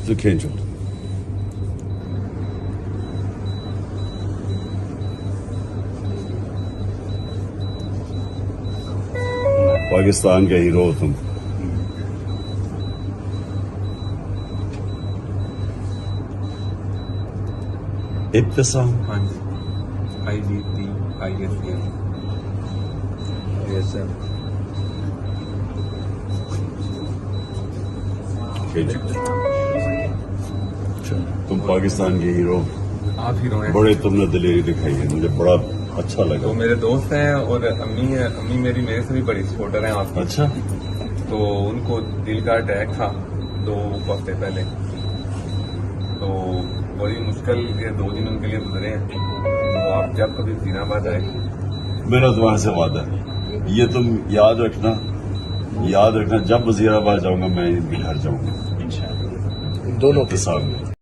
तो खींचो। पाकिस्तान के हीरो हो तुम। इब्तिसाम। हाँ जी, IBTISM। Yes sir. तुम पाकिस्तान के हीरो, आप हीरो हैं। बड़े तुमने दिलेरी दिखाई है, मुझे बड़ा अच्छा लगा। तो मेरे दोस्त हैं और अम्मी है, अम्मी मेरी मेरे से भी बड़ी सपोर्टर हैं आपकी। अच्छा, तो उनको दिल का अटैक था 2 हफ्ते पहले, तो बड़ी मुश्किल ये 2 दिन उनके लिए गुजरे हैं। तो आप जब कभी वजीराबाद आए, मेरा तुम्हारे से वादा है, ये तुम याद रखना, जब वजीराबाद जाऊंगा मैं इनके घर जाऊंगा दोनों के साथ।